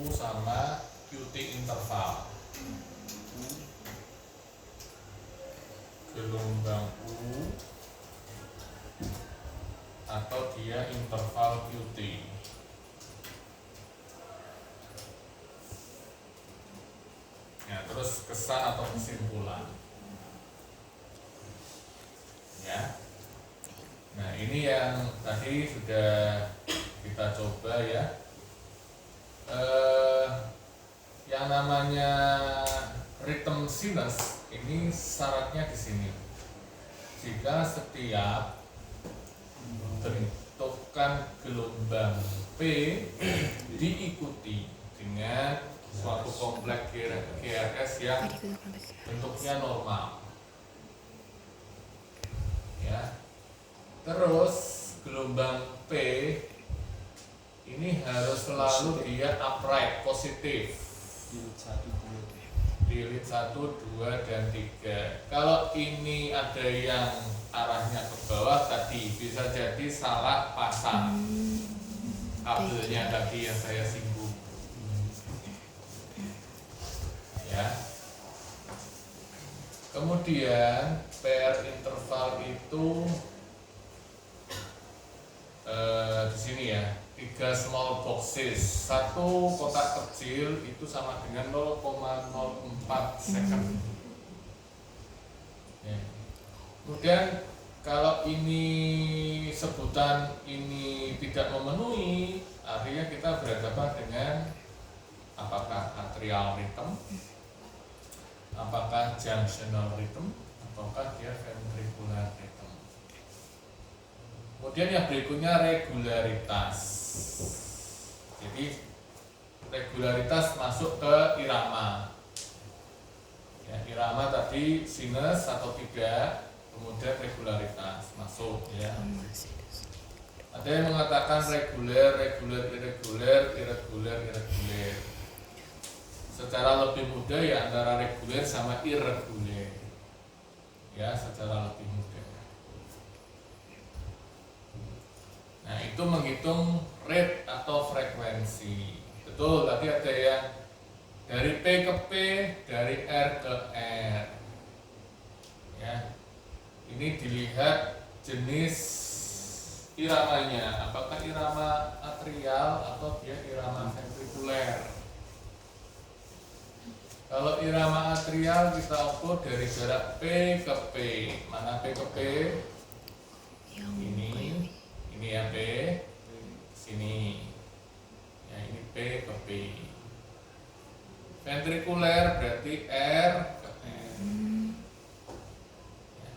U sama QT interval. Gelombang U atau dia interval QT. Ya, terus kesan atau kesimpulan. Ya. Nah, ini yang tadi sudah kita coba ya. Yang namanya rhythm sinus ini syaratnya di sini. Jika setiap bentukan gelombang P diikuti dengan suatu kompleks GRS yang bentuknya normal. Ya. Terus gelombang P ini harus selalu dia upright, positif. Di lead 1, 2, dan 3. Kalau ini ada yang arahnya ke bawah tadi, bisa jadi salah pasang kabelnya tadi yang saya singgung. Ya. Kemudian PR interval itu di sini ya, 3 small boxes, satu kotak kecil itu sama dengan 0,04 second. Ya. Kemudian kalau ini sebutan ini tidak memenuhi, artinya kita berhadapan dengan apakah atrial rhythm, apakah junctional rhythm, ataukah dia ventricular rhythm. Kemudian yang berikutnya regularitas. Jadi regularitas masuk ke irama. Ya, irama tadi sinus atau tidak, kemudian regularitas masuk ya. Ada yang mengatakan reguler, irregular. Secara lebih mudah ya antara reguler sama irregular. Ya, secara lebih mudah. Nah, itu menghitung rate atau frekuensi. Betul, tadi ada yang dari P ke P, dari R ke R. Ya. Ini dilihat jenis iramanya, apakah irama atrial atau dia irama ventrikuler. Kalau irama atrial kita ukur dari jarak P ke P. Mana P ke P? Ini ya P, sini. Ya, ini P ke P. Ventrikuler berarti R ke R. Ya.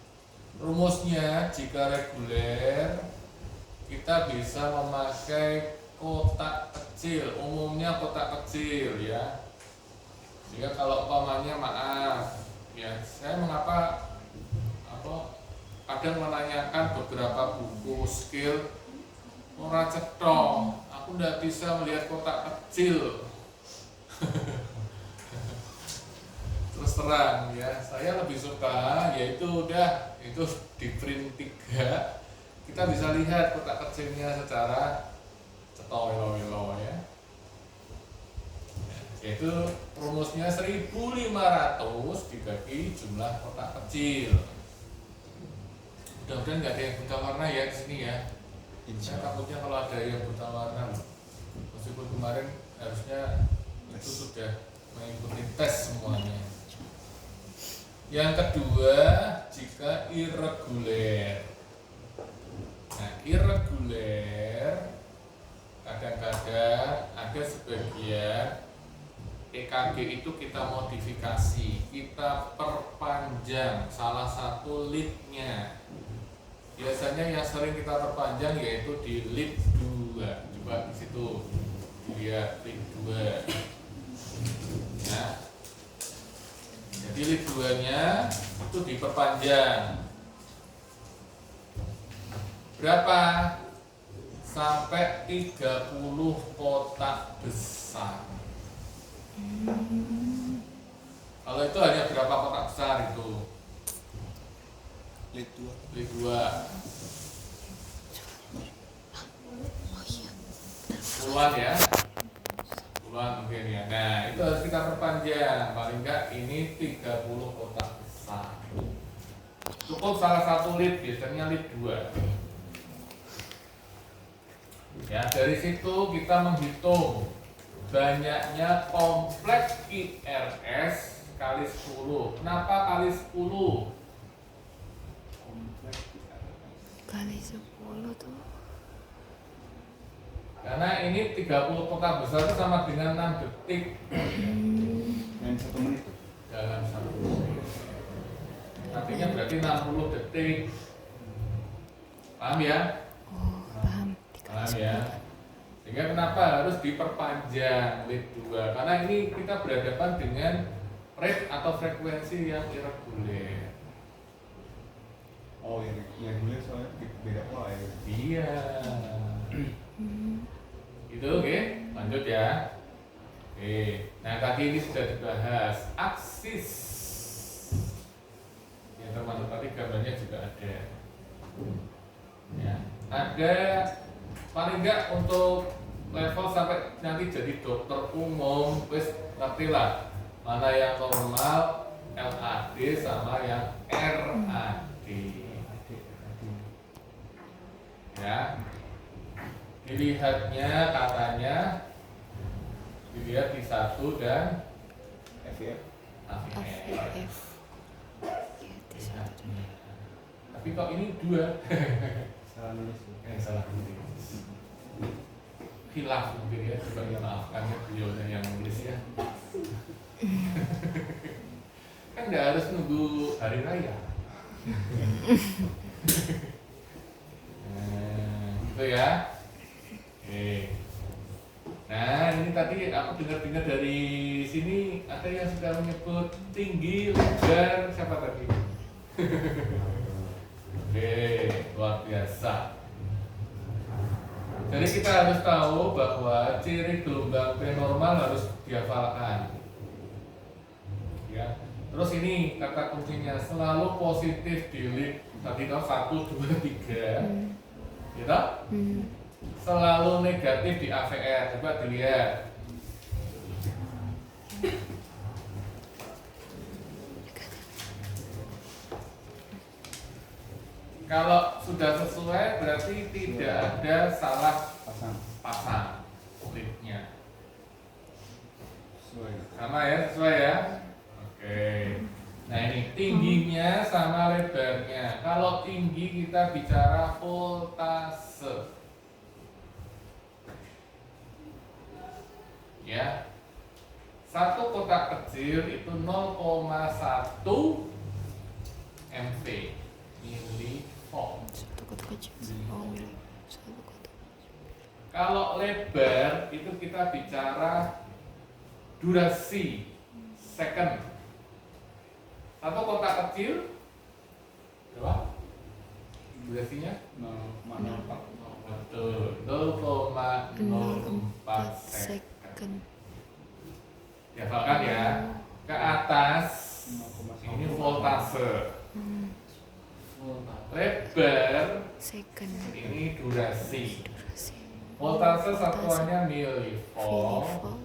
Rumusnya jika reguler kita bisa memakai kotak kecil, umumnya kotak kecil ya. Jika kalau umpamanya maaf, ya saya mengapa kadang menanyakan beberapa buku skill ora cetha, aku tidak bisa melihat kotak kecil. Terus terang ya, saya lebih suka yaitu udah itu di print 3 kita bisa lihat kotak kecilnya secara cetha welo ya. Yaitu rumusnya 1500 dibagi jumlah kotak kecil. Mudah-mudahan nggak ada yang buta warna ya di sini ya. Saya takutnya kalau ada yang buta warna, meskipun kemarin harusnya itu sudah mengikuti tes semuanya. Yang kedua, jika irregular. Nah, irregular kadang-kadang ada sebagian EKG itu kita modifikasi, kita perpanjang salah satu leadnya. Biasanya yang sering kita perpanjang yaitu di lead 2. Coba di situ lihat lead 2. Ya. Jadi lead 2-nya itu diperpanjang. Berapa? Sampai 30 kotak besar. Kalau itu hanya berapa kotak besar itu? Lead 2. Lead 2. Puluhan ya. 20-an mungkin ya. Nah, itu harus kita perpanjang. Paling enggak ini 30 kotak besar. Cukup salah satu lead, biasanya lead 2. Ya, dari situ kita menghitung banyaknya kompleks IRS kali 10. Kenapa kali 10? Kali 10 tuh. Karena ini 30 kotak besar itu sama dengan 6 detik Yang 1 menit. dalam 1 menit. Artinya berarti 60 detik. Paham ya? Oh, paham. Paham ya? Sehingga kenapa harus diperpanjang lead 2? Karena ini kita berhadapan dengan rate atau frekuensi yang irregular. Oh iya, reguler soalnya beda pola ya. Iya. Itu oke, lanjut ya. Oke. Nah, tadi ini sudah dibahas aksis. Ya, termasuk tadi gambarnya juga ada. Ya, ada paling enggak untuk level sampai nanti jadi dokter umum, wis ngerti lah mana yang normal, LAD sama yang RAD. Ya, dilihatnya katanya dilihat di 1 dan FF. AVF. AVF. Ya, di satu. Tapi kok ini 2? Salah nulis. Salah nulis. Khilaf mungkin ya, coba dimaafkan ya beliaunya yang nulis ya. Kan nggak harus nunggu hari raya. Gitu ya. Oke. Nah, ini tadi aku dengar-dengar dari sini ada yang sudah menyebut tinggi, lebar, siapa tadi? Oke, luar biasa. Jadi kita harus tahu bahwa ciri gelombang P normal harus dihafalkan. Ya. Terus ini kata kuncinya selalu positif di lead. Tadi kalau 1, 2, 3. Gitu? Selalu negatif di AVR. Coba dilihat. Kalau sudah sesuai berarti tidak ada salah pasang leadnya. Sama ya, sesuai ya. Oke. Nah ini tingginya sama lebarnya. Kalau tinggi kita bicara voltase. Ya. Satu kotak kecil itu 0,1 mV milivolt. Satu kotak kecil. Oh, satu kotak. Kalau lebar itu kita bicara durasi second. Satu kotak kecil berapa? Durasinya 0,04. betul 0,04 second. Dihafalkan ya. Ke atas ini voltase. Lebar Second. ini durasi. Durasi. Voltase satuannya milivolt. Milivolt.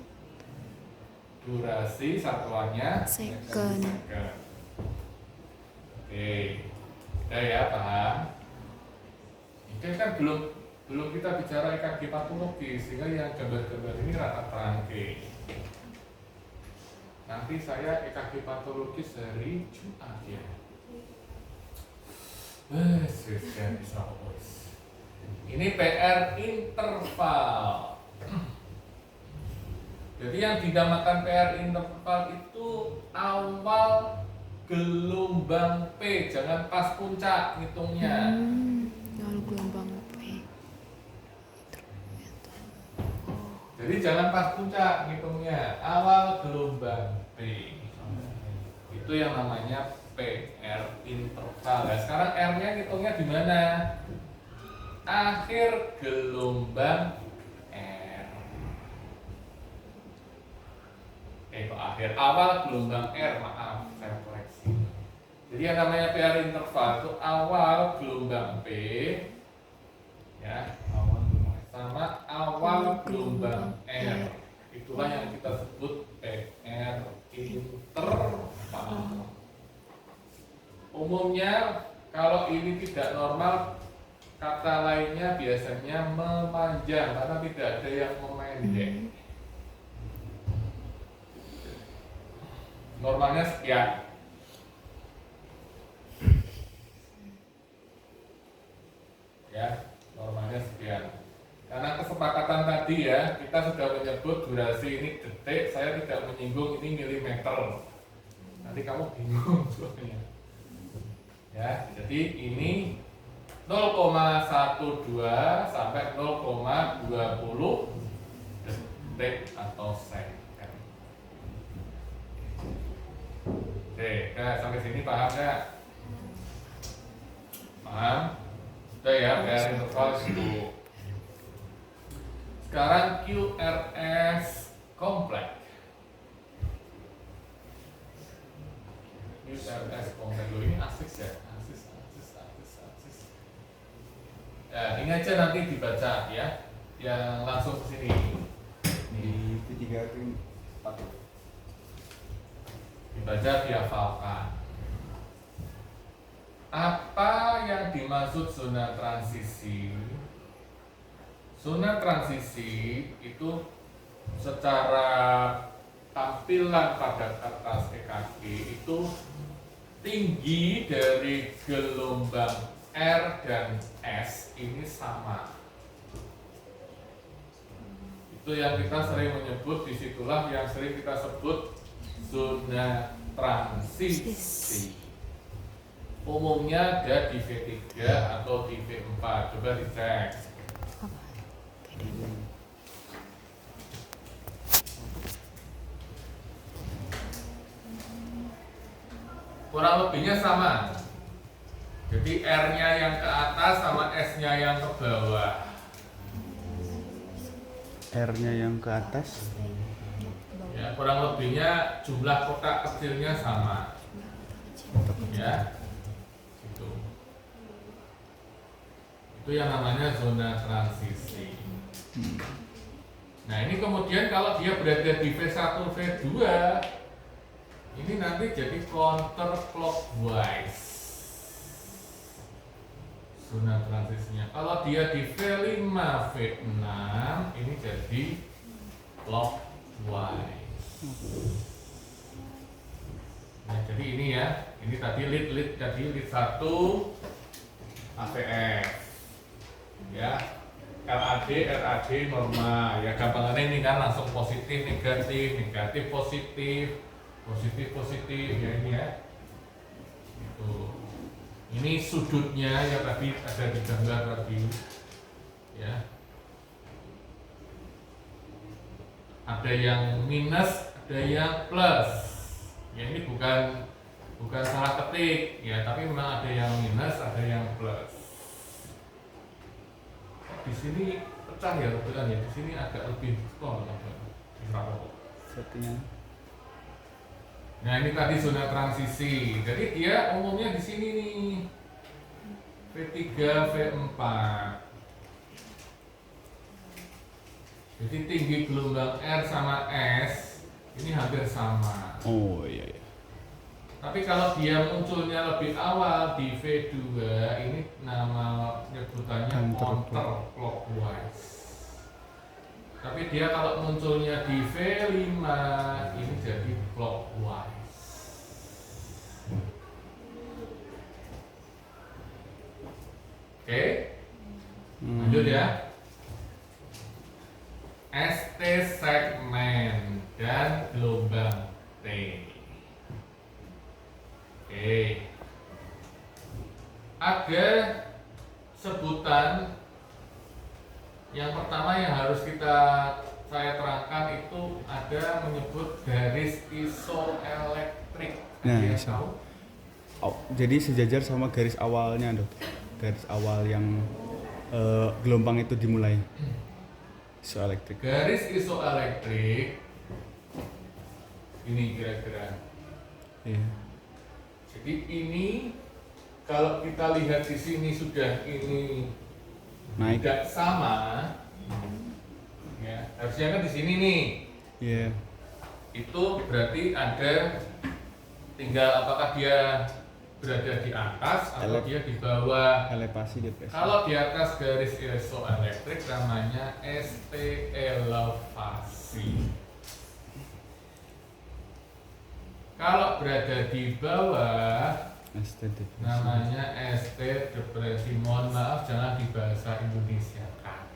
Durasi satuannya Second. Oke, udah ya paham. Ini kan belum kita bicara EKG patologis, sehingga yang gambar-gambar ini rata rangkai. Nanti saya EKG patologis hari Jumat ya. Ini PR interval. Jadi yang dinamakan PR interval itu awal gelombang P, jangan pas puncak ngitungnya. Lalu gelombang P. Jadi jangan pas puncak ngitungnya, awal gelombang P. Itu yang namanya PR interval. Nah, sekarang R-nya ngitungnya di mana? Akhir gelombang R. Kok akhir awal gelombang R, maaf, saya koreksi. Jadi yang namanya PR interval itu awal gelombang P, ya, sama awal gelombang R. Itu Itulah yang kita sebut PR interval. Umumnya kalau ini tidak normal, kata lainnya biasanya memanjang karena tidak ada yang memendek. Normalnya sekian. Ya, normalnya sekian. Karena kesepakatan tadi ya, kita sudah menyebut durasi ini detik, saya tidak menyinggung ini milimeter. Nanti kamu bingung soalnya. Ya, jadi ini 0,12 sampai 0,20 detik atau second. Oke, nah, sampai sini paham nggak? Paham? Udah ya, PR interval itu. Sekarang QRS kompleks. QRS kompleks loh, ini asik ya, asis. Ya, ini aja nanti dibaca ya, yang langsung ke sini. Di P3 itu 4. Dibaca dihafalkan. Apa yang dimaksud zona transisi? Zona transisi itu secara tampilan pada kertas EKG itu tinggi dari gelombang R dan S ini sama. Itu yang kita sering menyebut, disitulah yang sering kita sebut zona transisi. Umumnya ada di V3 atau di V4. Coba dicek. Kurang lebihnya sama. Jadi R-nya yang ke atas sama S-nya yang ke bawah. R-nya yang ke atas. Ya, kurang lebihnya jumlah kotak kecilnya sama. Ya. Itu yang namanya zona transisi. Nah, ini kemudian kalau dia berada di V1, V2, ini nanti jadi counter clockwise zona transisinya. Kalau dia di V5, V6, ini jadi clockwise. Nah, jadi ini ya, ini tadi lead tadi lead 1 AVF. Ya, RAD normal. Ya, gampangannya ini kan langsung positif negatif positif ya ini ya. Itu. Ini sudutnya yang tadi ada di gambar tadi. Ya. Ada yang minus, ada yang plus. Ya, ini bukan salah ketik ya, tapi memang ada yang minus, ada yang plus. Di sini pecah ya kebetulan ya, di sini agak lebih tol Settingnya. Nah, ini tadi zona transisi. Jadi dia umumnya di sini nih. V3, V4. Jadi tinggi gelombang R sama S ini hampir sama. Oh iya. Tapi kalau dia munculnya lebih awal di V2, ini nama nyebutannya counter clockwise. Tapi dia kalau munculnya di V5, ini jadi clockwise. Oke, lanjut ya. ST segmen dan gelombang T. Oke. Ada sebutan yang pertama yang harus saya terangkan itu ada menyebut garis isoelektrik. Nah, Ada yang iso. tahu? Oh, jadi sejajar sama garis awalnya, Dok. Garis awal yang gelombang itu dimulai. Isoelektrik. Garis isoelektrik ini kira-kira. Iya. Jadi ini kalau kita lihat di sini sudah ini Naik. tidak sama, ya harusnya kan di sini nih Iya. Itu berarti ada tinggal apakah dia berada di atas atau dia di bawah. Elevasi depresi. Kalau di atas garis isoelektrik namanya ST elevasi. Kalau berada di bawah ST depresi. namanya ST depresi. Mohon maaf jangan dibahasa Indonesia kan.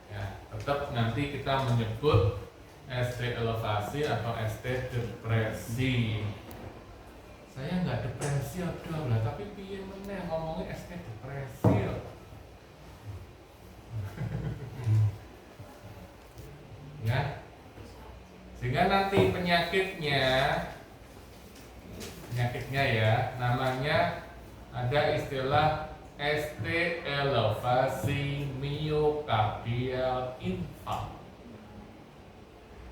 Ya, tetap nanti kita menyebut ST elevasi atau ST depresi. Saya nggak depresi udah lah, tapi piye meneh ngomongnya ST depresi loh. Ya. Sehingga nanti penyakitnya ya namanya ada istilah ST elevasi miokardial infark.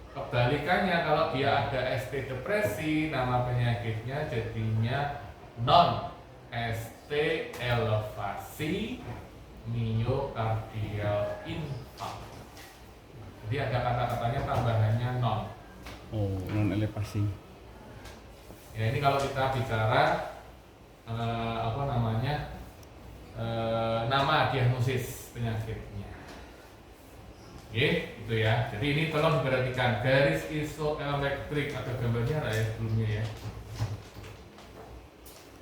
Kebalikannya kalau dia ada ST depresi, nama penyakitnya jadinya non ST elevasi miokardial infark. Jadi ada kata-katanya tambahannya non. Oh, non elevasi. Ya ini kalau kita bicara nama diagnosis penyakitnya. Oke, itu ya. Jadi ini tolong diperhatikan garis isoelektrik atau gambarnya ada ya sebelumnya ya.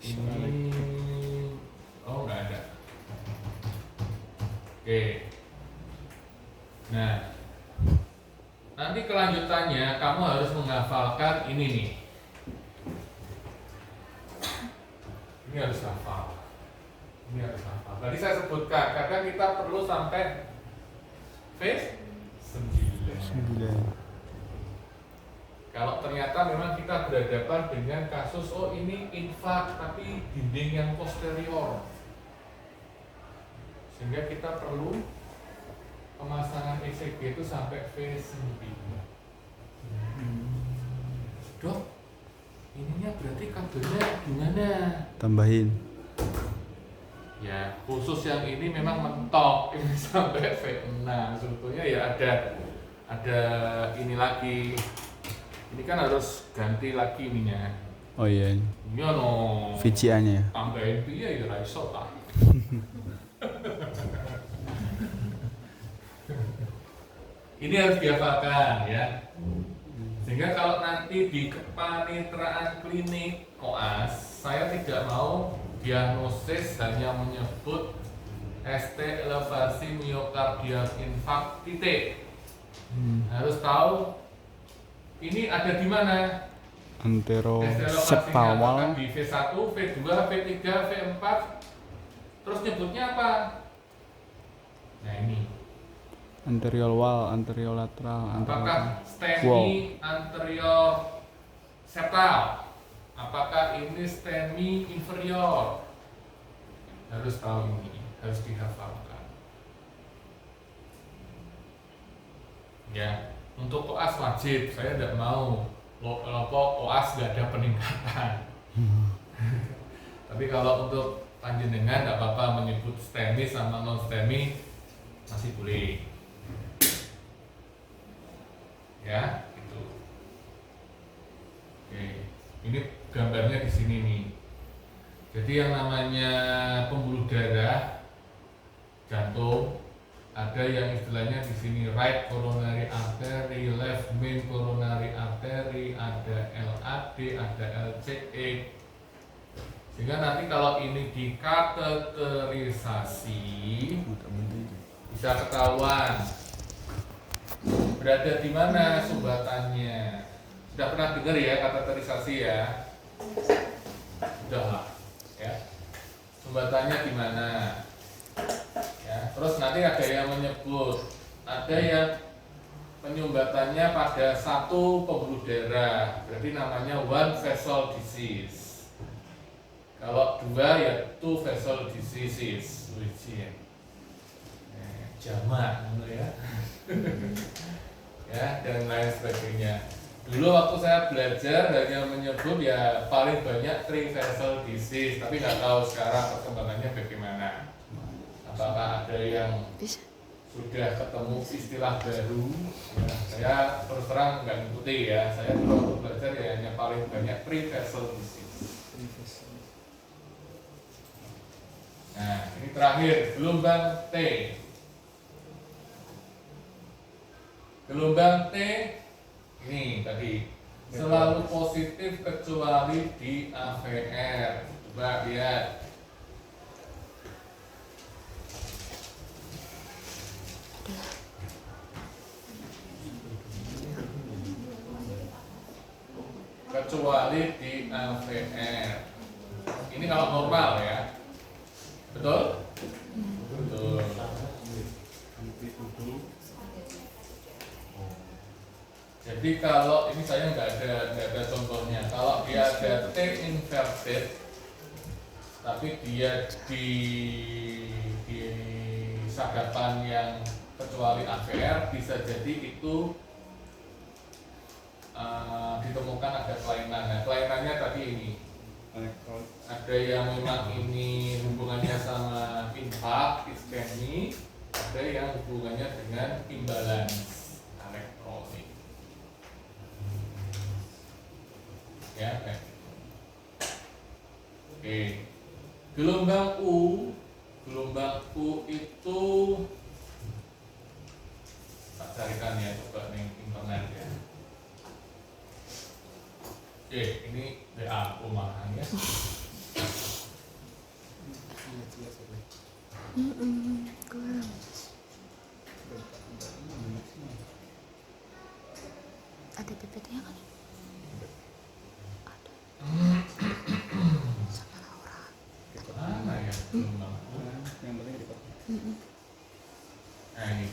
Ini nggak ada. Oke. Nah, nanti kelanjutannya kamu harus menghafalkan ini nih. Ini harus hafal. Ini harus hafal. Tadi saya sebutkan, kadang kita perlu sampai V9. Kalau ternyata memang kita berhadapan dengan kasus ini infark tapi dinding yang posterior, sehingga kita perlu pemasangan ECG itu sampai V9. Dok, ininya berarti kabelnya gimana? Tambahin. Ya, khusus yang ini memang mentok ini sampai V6. Sebetulnya ya ada ini lagi. Ini kan harus ganti lagi ininya. Oh iya. Iya no. VGA-nya ya. Tambahin piye ya ra iso ta. Ini harus dihafalkan ya. Sehingga kalau nanti di kepanitraan klinik koas, saya tidak mau diagnosis hanya menyebut ST elevasi miokardial infark titik. Harus tahu ini ada di mana? Antero ST elevasinya sepawal. apakah di V1, V2, V3, V4. Terus nyebutnya apa? Nah ini. Anterior wall, anterior lateral, Apakah anterior. STEMI anterior septal? Apakah ini STEMI inferior? Harus tahu ini, harus dihafalkan. Ya, untuk koas wajib, saya tidak mau koas nggak ada peningkatan. Tapi kalau untuk panjenengan nggak apa-apa menyebut STEMI sama non STEMI masih boleh. Ya, itu. Oke, ini gambarnya di sini nih. Jadi yang namanya pembuluh darah jantung ada yang istilahnya di sini right coronary artery, left main coronary artery, ada LAD, ada LCE. Sehingga nanti kalau ini dikateterisasi bisa ketahuan berada di mana sumbatannya. Sudah pernah dengar ya kateterisasi ya? Sudah lah, ya. Sumbatannya di mana? Ya. Terus nanti ada yang menyebut, ada yang penyumbatannya pada satu pembuluh darah, berarti namanya one vessel disease. Kalau dua ya two vessel diseases, jamak, ya. Ya, dan lain sebagainya. Dulu waktu saya belajar hanya menyebut ya paling banyak three vessel disease, tapi nggak tahu sekarang perkembangannya bagaimana. Apakah ada yang Bisa. sudah ketemu istilah baru ya, saya terus terang nggak ngikuti ya, saya dulu belajar ya hanya paling banyak pre-vessel disease. Nah ini terakhir gelombang T. Gelombang T ini tadi selalu positif kecuali di AVR. Coba lihat. Kecuali di AVR. Ini kalau normal ya. Betul? Betul. Jadi kalau ini saya nggak ada contohnya. Kalau dia ada T inverted, tapi dia di sadapan yang kecuali AVR, bisa jadi itu ditemukan ada kelainan. Nah, kelainannya tadi ini. Ada yang memang ini hubungannya sama impak, iskemi, ada yang hubungannya dengan imbalance elektrolit. Ya, oke. Gelombang U itu tak carikan ya, coba nih internet ya. Oke, ini DAU malahan ya. Kurang. Ada PPT-nya kan? Ada. Sama Laura. Mana ya gelombang U? Yang penting dipakai. Nah ini.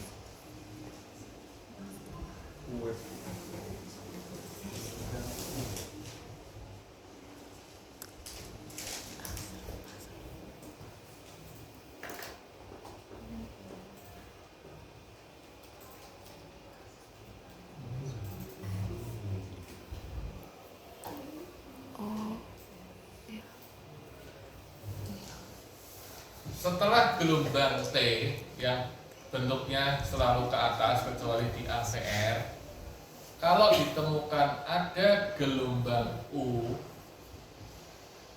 Oh. Ya. Setelah gelombang T yang bentuknya selalu ke atas kecuali di ACR, kalau ditemukan ada gelombang U,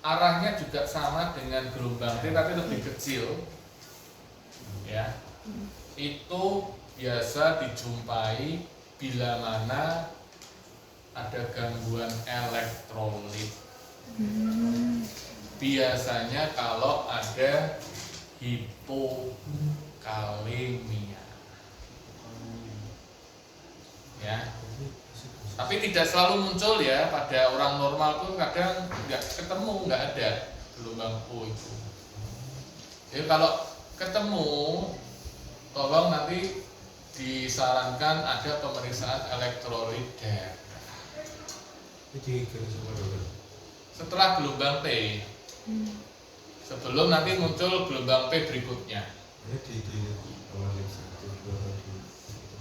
arahnya juga sama dengan gelombang T tapi lebih kecil, ya. Itu biasa dijumpai bila mana ada gangguan elektrolit. Biasanya kalau ada hipokalemia, ya. Tapi tidak selalu muncul ya, pada orang normal tuh kadang nggak ketemu, nggak ada gelombang U itu. Jadi kalau ketemu, tolong nanti disarankan ada pemeriksaan elektrolit darah. Setelah gelombang T, sebelum nanti muncul gelombang P berikutnya.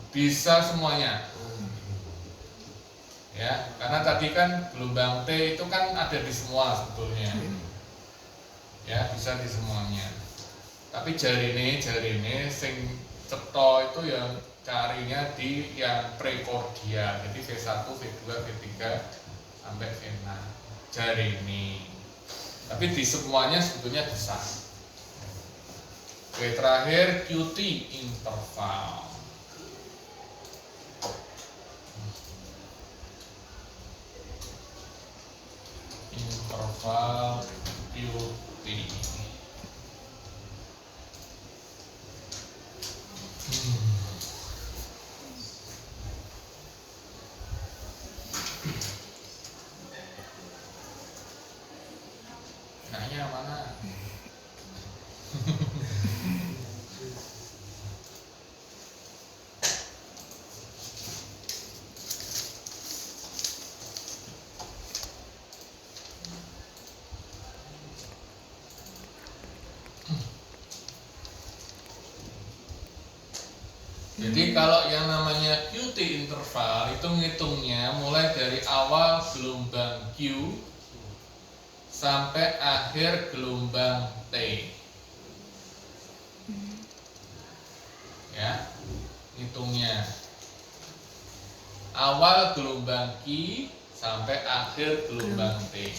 Bisa semuanya. Ya, karena tadi kan gelombang T itu kan ada di semua sebetulnya. Ya, bisa di semuanya. Tapi jari ini sing cetha itu yang carinya di yang prekordial. Jadi V1, V2, V3 sampai V6. Jari ini. Tapi di semuanya sebetulnya bisa. Oke, terakhir QT interval. Interval QT. Nanya mana? Jadi kalau yang namanya QT interval itu ngitungnya mulai dari awal gelombang Q sampai akhir gelombang T. Ya. hitungnya. Awal gelombang Q sampai akhir gelombang T.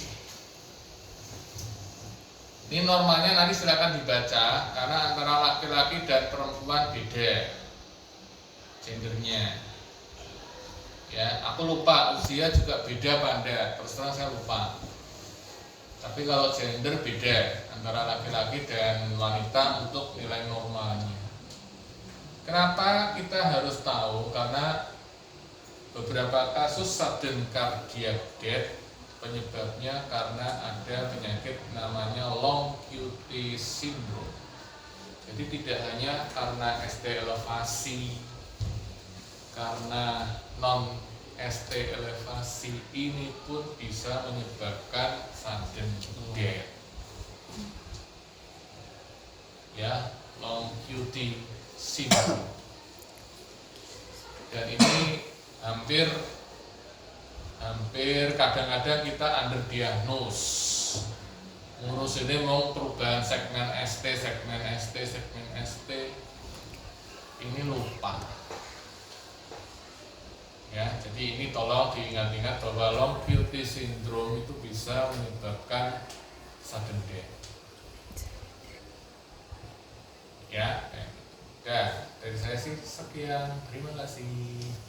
Ini normalnya nanti silakan dibaca karena antara laki-laki dan perempuan beda gendernya. Ya, aku lupa usia juga beda Panda, terus terang saya lupa. Tapi kalau gender beda antara laki-laki dan wanita untuk nilai normalnya. Kenapa kita harus tahu? Karena beberapa kasus sudden cardiac death penyebabnya karena ada penyakit namanya long QT syndrome. Jadi tidak hanya karena ST elevasi, karena non ST elevasi ini pun bisa menyebabkan sudden death. Ya, long QT syndrome. Dan ini hampir kadang-kadang kita underdiagnose. Ngurus ini mau perubahan segmen ST, ini lupa. Ya, jadi ini tolong diingat-ingat bahwa long QT syndrome itu bisa menyebabkan sudden death. Ya, dari saya sih sekian. Terima kasih.